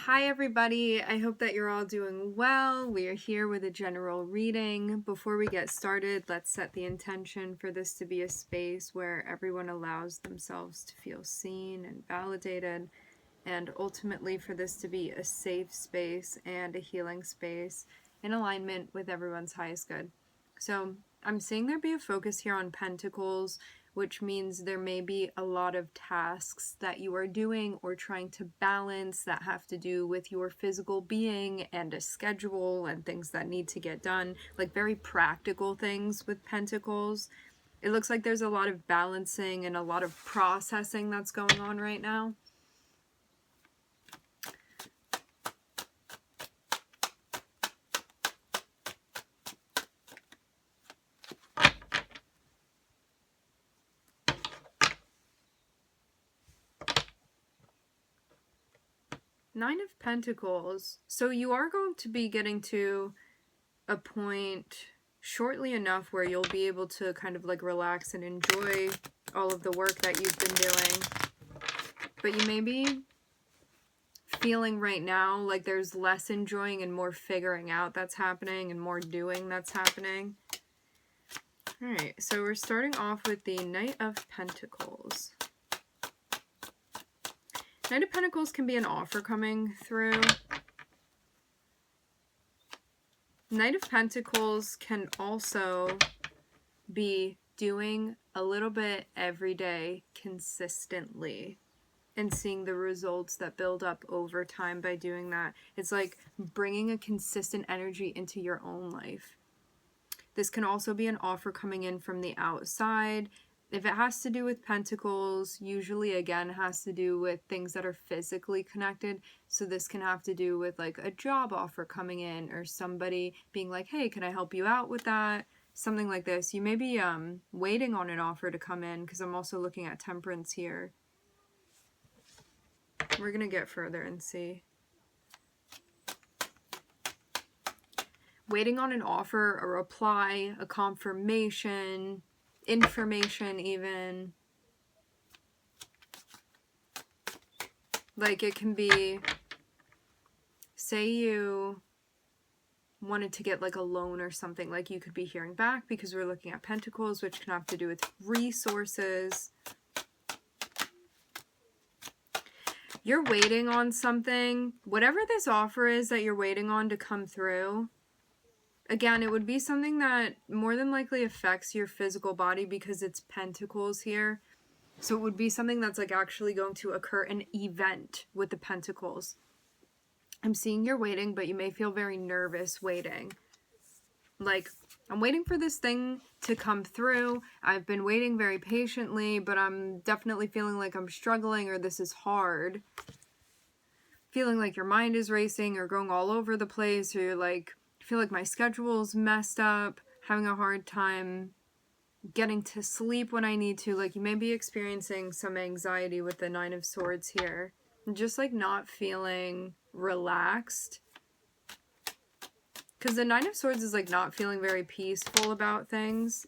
Hi everybody, I hope that you're all doing well. We are here with a general reading. Before we get started, let's set the intention for this to be a space where everyone allows themselves to feel seen and validated, and ultimately for this to be a safe space and a healing space in alignment with everyone's highest good. So I'm seeing there be a focus here on pentacles, which means there may be a lot of tasks that you are doing or trying to balance that have to do with your physical being and a schedule and things that need to get done, like very practical things with pentacles. It looks like there's a lot of balancing and a lot of processing that's going on right now. Nine of Pentacles. So you are going to be getting to a point shortly enough where you'll be able to kind of like relax and enjoy all of the work that you've been doing. But you may be feeling right now like there's less enjoying and more figuring out that's happening and more doing that's happening. Alright, so we're starting off with the Knight of Pentacles. Knight of Pentacles can be an offer coming through. Knight of Pentacles can also be doing a little bit every day consistently and seeing the results that build up over time by doing that. It's like bringing a consistent energy into your own life. This can also be an offer coming in from the outside. If it has to do with pentacles, usually again has to do with things that are physically connected. So this can have to do with like a job offer coming in or somebody being like, hey, can I help you out with that? Something like this. You may be waiting on an offer to come in, because I'm also looking at Temperance here. We're going to get further and see. Waiting on an offer, a reply, a confirmation, information even. Like it can be, say you wanted to get like a loan or something, like you could be hearing back because we're looking at Pentacles, which can have to do with resources. You're waiting on something, whatever this offer is that you're waiting on to come through. Again, it would be something that more than likely affects your physical body because it's Pentacles here. So it would be something that's like actually going to occur, an event with the Pentacles. I'm seeing you're waiting, but you may feel very nervous waiting. Like, I'm waiting for this thing to come through. I've been waiting very patiently, but I'm definitely feeling like I'm struggling or this is hard. Feeling like your mind is racing or going all over the place, or you're like, I feel like my schedule's messed up, having a hard time getting to sleep when I need to. Like you may be experiencing some anxiety with the Nine of Swords here. Just like not feeling relaxed. Because the Nine of Swords is like not feeling very peaceful about things.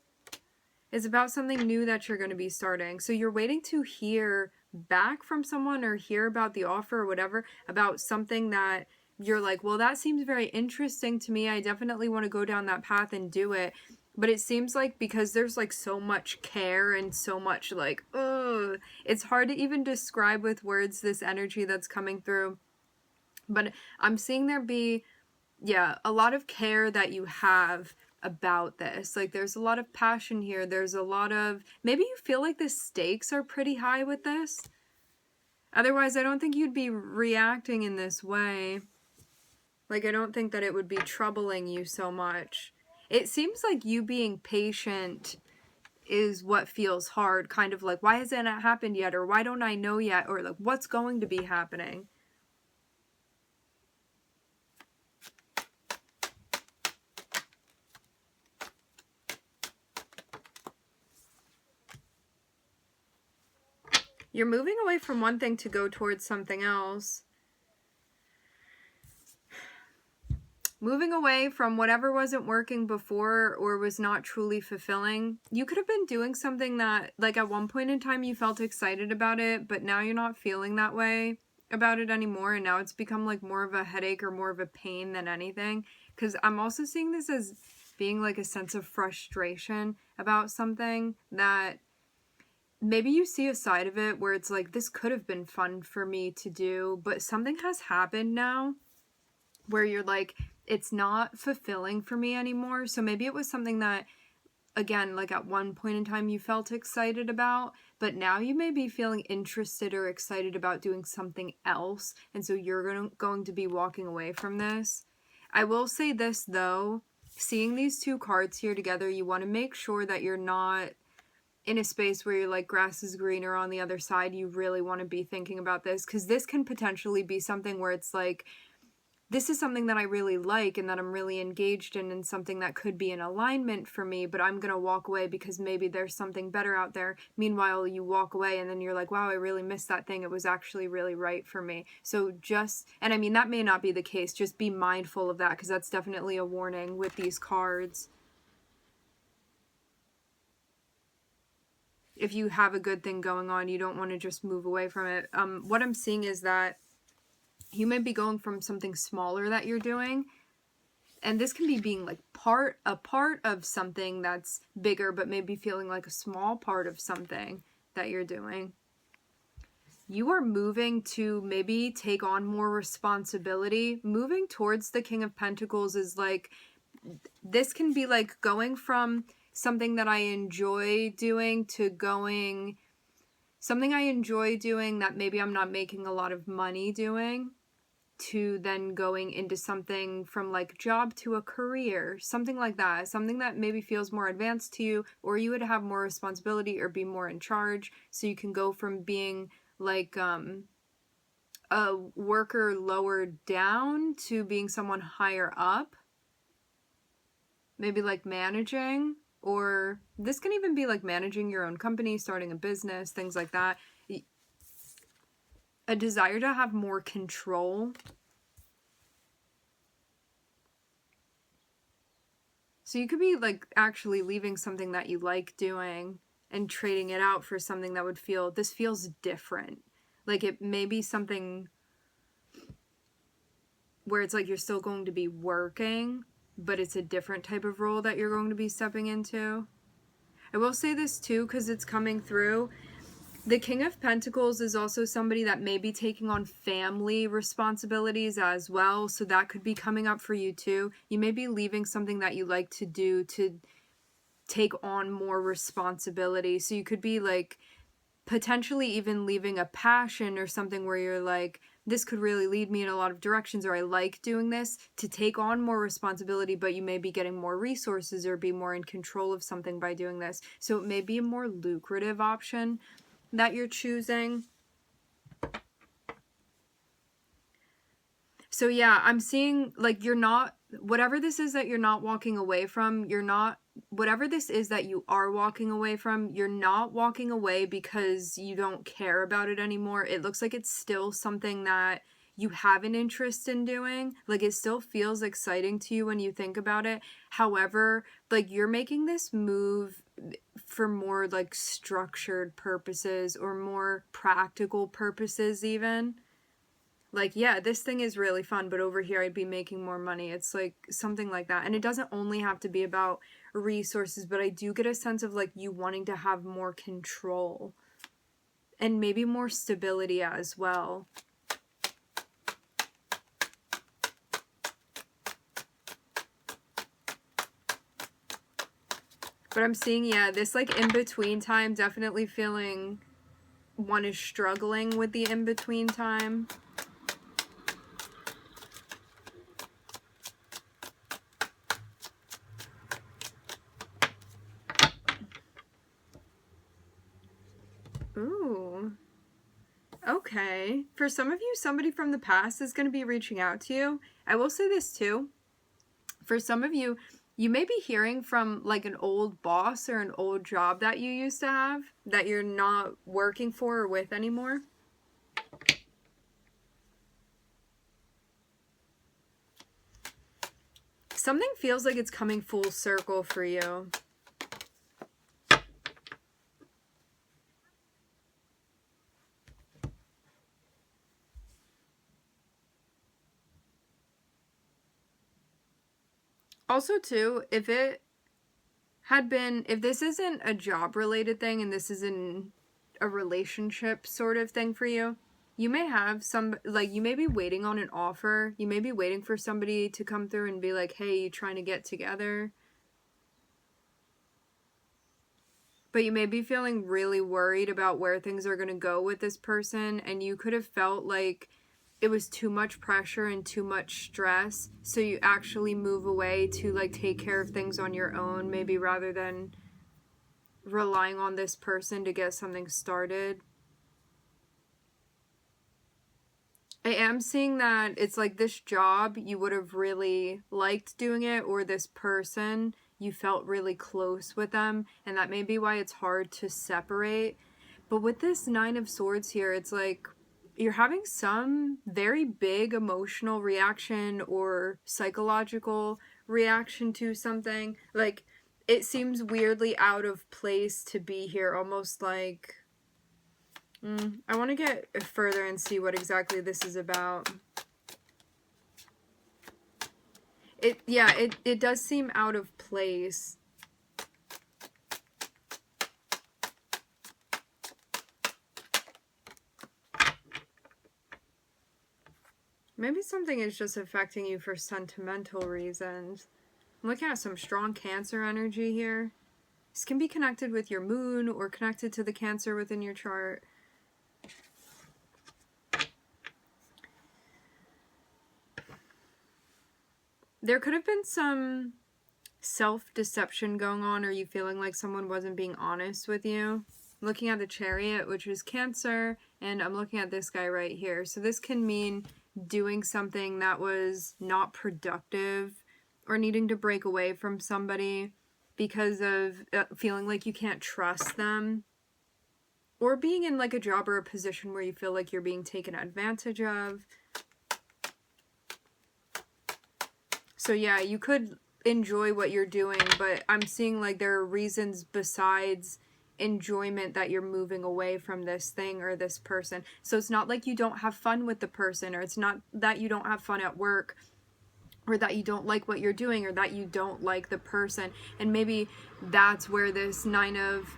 It's about something new that you're going to be starting. So you're waiting to hear back from someone or hear about the offer or whatever, about something that you're like, well, that seems very interesting to me. I definitely want to go down that path and do it. But it seems like because there's like so much care and so much like, ugh, it's hard to even describe with words this energy that's coming through. But I'm seeing there be, yeah, a lot of care that you have about this. Like there's a lot of passion here. There's a lot of, maybe you feel like the stakes are pretty high with this. Otherwise, I don't think you'd be reacting in this way. Like, I don't think that it would be troubling you so much. It seems like you being patient is what feels hard. Kind of like, why hasn't it happened yet? Or why don't I know yet? Or like, what's going to be happening? You're moving away from one thing to go towards something else. Moving away from whatever wasn't working before or was not truly fulfilling. You could have been doing something that, like, at one point in time you felt excited about it, but now you're not feeling that way. about it anymore, and now it's become like more of a headache or more of a pain than anything. Because I'm also seeing this as being like a sense of frustration about something that maybe you see a side of it where it's like, this could have been fun for me to do, but something has happened now where you're like, it's not fulfilling for me anymore. So maybe it was something that, again, like at one point in time you felt excited about, but now you may be feeling interested or excited about doing something else, and so you're going to be walking away from this. I will say this though, seeing these two cards here together, you want to make sure that you're not in a space where you're like, grass is greener on the other side. You really want to be thinking about this, because this can potentially be something where it's like, this is something that I really like and that I'm really engaged in, and something that could be in alignment for me, but I'm going to walk away because maybe there's something better out there. Meanwhile, you walk away and then you're like, wow, I really missed that thing. It was actually really right for me. So and I mean, that may not be the case. Just be mindful of that, because that's definitely a warning with these cards. If you have a good thing going on, you don't want to just move away from it. What I'm seeing is that you might be going from something smaller that you're doing, and this can be being like a part of something that's bigger, but maybe feeling like a small part of something that you're doing. You are moving to maybe take on more responsibility. Moving towards the King of Pentacles is like, this can be like going from something that I enjoy doing to something I enjoy doing that maybe I'm not making a lot of money doing, to then going into something from like job to a career, something like that, something that maybe feels more advanced to you, or you would have more responsibility or be more in charge. So you can go from being like a worker lower down to being someone higher up, maybe like managing, or this can even be like managing your own company, starting a business, things like that. A desire to have more control. So you could be like actually leaving something that you like doing and trading it out for something that would this feels different. Like it may be something where it's like you're still going to be working, but it's a different type of role that you're going to be stepping into. I will say this too, because it's coming through. The King of Pentacles is also somebody that may be taking on family responsibilities as well. So that could be coming up for you too. You may be leaving something that you like to do to take on more responsibility. So you could be like potentially even leaving a passion or something where you're like, this could really lead me in a lot of directions, or I like doing this, to take on more responsibility, but you may be getting more resources or be more in control of something by doing this. So it may be a more lucrative option that you're choosing. So yeah, I'm seeing like you're not, whatever this is that you're not walking away from, whatever this is that you are walking away from, you're not walking away because you don't care about it anymore. It looks like it's still something that you have an interest in doing. Like it still feels exciting to you when you think about it. However, like you're making this move for more like structured purposes or more practical purposes even. Like, yeah, this thing is really fun, but over here I'd be making more money. It's like something like that. And it doesn't only have to be about resources, but I do get a sense of like you wanting to have more control and maybe more stability as well. But I'm seeing, yeah, this like in-between time, definitely feeling one is struggling with the in-between time. Ooh. Okay. For some of you, somebody from the past is going to be reaching out to you. I will say this too. For some of you, you may be hearing from like an old boss or an old job that you used to have that you're not working for or with anymore. Something feels like it's coming full circle for you. Also, too, if this isn't a job related thing and this isn't a relationship sort of thing for you, you may have you may be waiting on an offer. You may be waiting for somebody to come through and be like, hey, you trying to get together? But you may be feeling really worried about where things are going to go with this person, and you could have felt like it was too much pressure and too much stress, so you actually move away to like take care of things on your own, maybe rather than relying on this person to get something started. I am seeing that it's like this job, you would have really liked doing it, or this person, you felt really close with them, and that may be why it's hard to separate. But with this Nine of Swords here, it's like you're having some very big emotional reaction or psychological reaction to something. Like, it seems weirdly out of place to be here, almost like I want to get further and see what exactly this is about. It does seem out of place. Maybe something is just affecting you for sentimental reasons. I'm looking at some strong Cancer energy here. This can be connected with your moon or connected to the Cancer within your chart. There could have been some self-deception going on, or you feeling like someone wasn't being honest with you. I'm looking at the Chariot, which is Cancer, and I'm looking at this guy right here. So this can mean doing something that was not productive, or needing to break away from somebody because of feeling like you can't trust them, or being in like a job or a position where you feel like you're being taken advantage of. So yeah, you could enjoy what you're doing, but I'm seeing like there are reasons besides enjoyment that you're moving away from this thing or this person. So it's not like you don't have fun with the person, or it's not that you don't have fun at work, or that you don't like what you're doing, or that you don't like the person. And maybe that's where this Nine of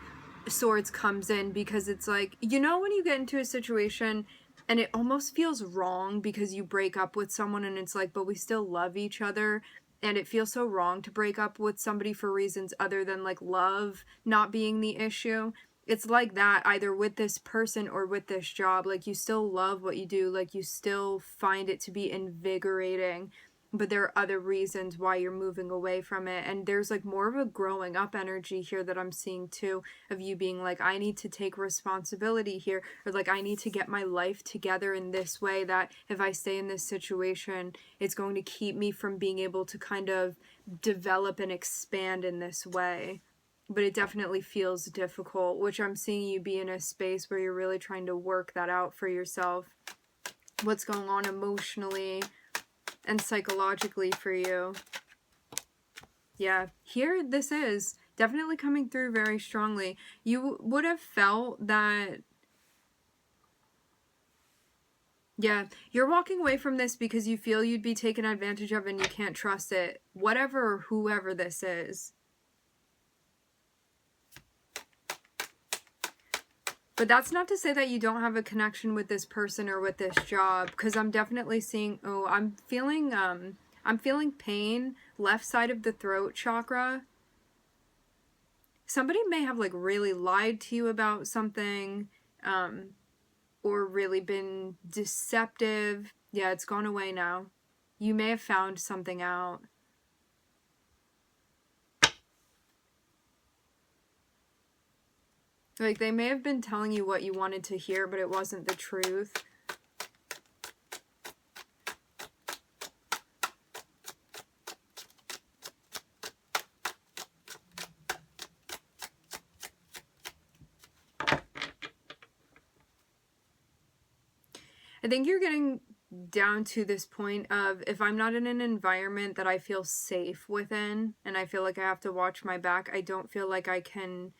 Swords comes in, because it's like, you know, when you get into a situation and it almost feels wrong because you break up with someone and it's like, but we still love each other, and it feels so wrong to break up with somebody for reasons other than like love not being the issue. It's like that either with this person or with this job. Like, you still love what you do, like you still find it to be invigorating, but there are other reasons why you're moving away from it. And there's like more of a growing up energy here that I'm seeing too, of you being like, I need to take responsibility here, or like, I need to get my life together in this way, that if I stay in this situation, it's going to keep me from being able to kind of develop and expand in this way. But it definitely feels difficult, which I'm seeing you be in a space where you're really trying to work that out for yourself. What's going on emotionally and psychologically for you. Yeah, here this is definitely coming through very strongly. You would have felt that, yeah, you're walking away from this because you feel you'd be taken advantage of and you can't trust it, whatever or whoever this is. But that's not to say that you don't have a connection with this person or with this job, because I'm definitely seeing, I'm feeling pain, left side of the throat chakra. Somebody may have like really lied to you about something, or really been deceptive. Yeah, it's gone away now. You may have found something out. Like, they may have been telling you what you wanted to hear, but it wasn't the truth. I think you're getting down to this point of, if I'm not in an environment that I feel safe within, and I feel like I have to watch my back, I don't feel like I can,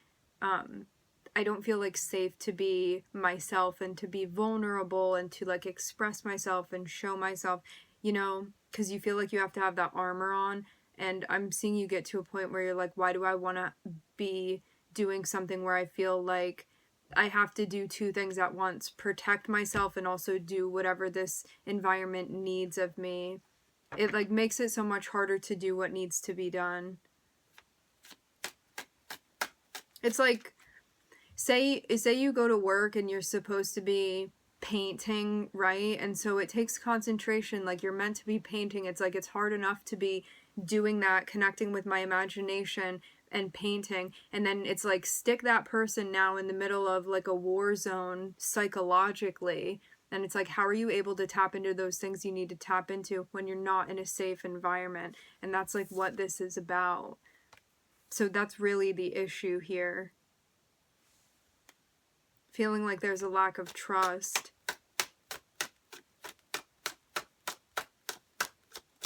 I don't feel like safe to be myself and to be vulnerable and to like express myself and show myself, you know, because you feel like you have to have that armor on. And I'm seeing you get to a point where you're like, why do I want to be doing something where I feel like I have to do two things at once, protect myself and also do whatever this environment needs of me. It like makes it so much harder to do what needs to be done. It's like, say you go to work and you're supposed to be painting, right? And so it takes concentration, like you're meant to be painting. It's like it's hard enough to be doing that, connecting with my imagination and painting, and then it's like stick that person now in the middle of like a war zone psychologically, and it's like, how are you able to tap into those things you need to tap into when you're not in a safe environment? And that's like what this is about. So that's really the issue here. Feeling like there's a lack of trust.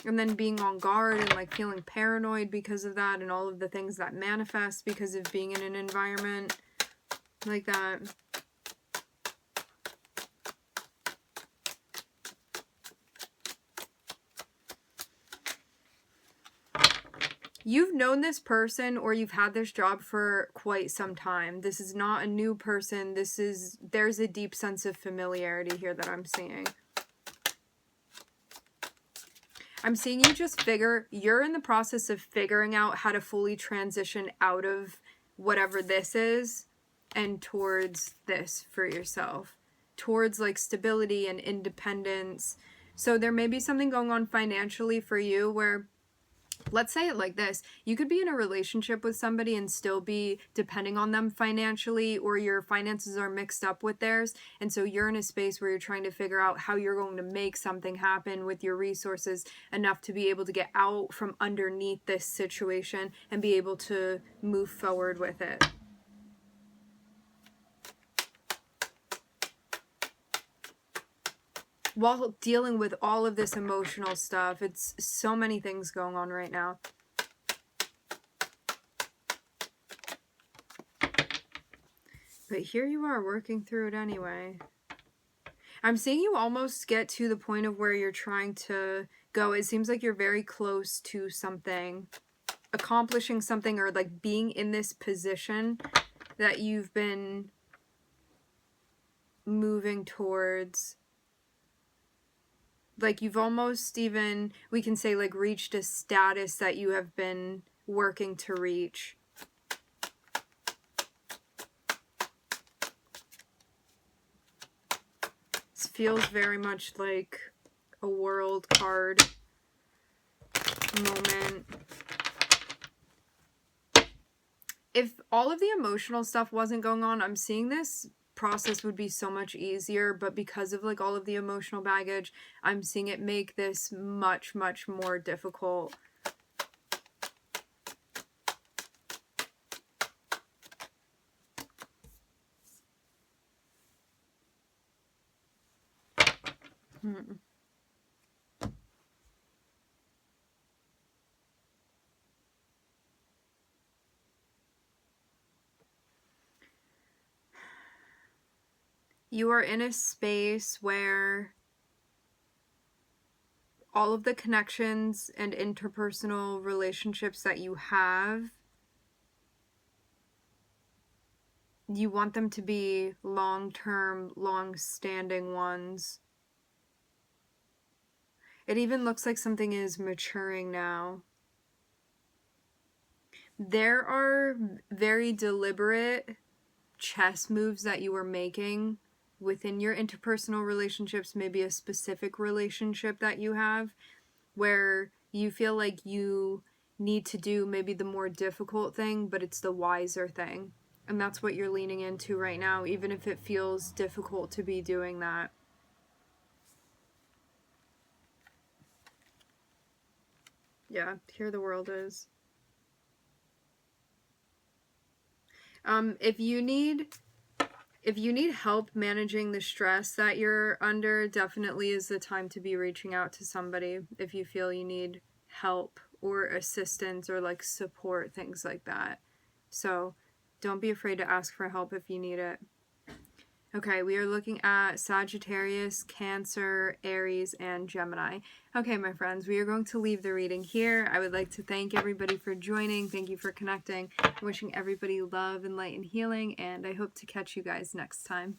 And then being on guard and like feeling paranoid because of that, and all of the things that manifest because of being in an environment like that. You've known this person or you've had this job for quite some time. This is not a new person. There's a deep sense of familiarity here that I'm seeing. I'm seeing you just you're in the process of figuring out how to fully transition out of whatever this is and towards this for yourself. Towards like stability and independence. So there may be something going on financially for you where, let's say it like this, you could be in a relationship with somebody and still be depending on them financially, or your finances are mixed up with theirs, and so you're in a space where you're trying to figure out how you're going to make something happen with your resources enough to be able to get out from underneath this situation and be able to move forward with it. While dealing with all of this emotional stuff, it's so many things going on right now. But here you are working through it anyway. I'm seeing you almost get to the point of where you're trying to go. It seems like you're very close to something, accomplishing something, or like being in this position that you've been moving towards. Like you've almost even, we can say, like reached a status that you have been working to reach. This feels very much like a world card moment. If all of the emotional stuff wasn't going on, I'm seeing this process would be so much easier, but because of like all of the emotional baggage, I'm seeing it make this much more difficult. You are in a space where all of the connections and interpersonal relationships that you have, you want them to be long-term, long-standing ones. It even looks like something is maturing now. There are very deliberate chess moves that you are making within your interpersonal relationships, maybe a specific relationship that you have, where you feel like you need to do maybe the more difficult thing, but it's the wiser thing. And that's what you're leaning into right now, even if it feels difficult to be doing that. Yeah, here the world is. If you need help managing the stress that you're under, definitely is the time to be reaching out to somebody if you feel you need help or assistance or like support, things like that. So don't be afraid to ask for help if you need it. Okay, we are looking at Sagittarius, Cancer, Aries, and Gemini. Okay, my friends, we are going to leave the reading here. I would like to thank everybody for joining. Thank you for connecting. I'm wishing everybody love and light and healing, and I hope to catch you guys next time.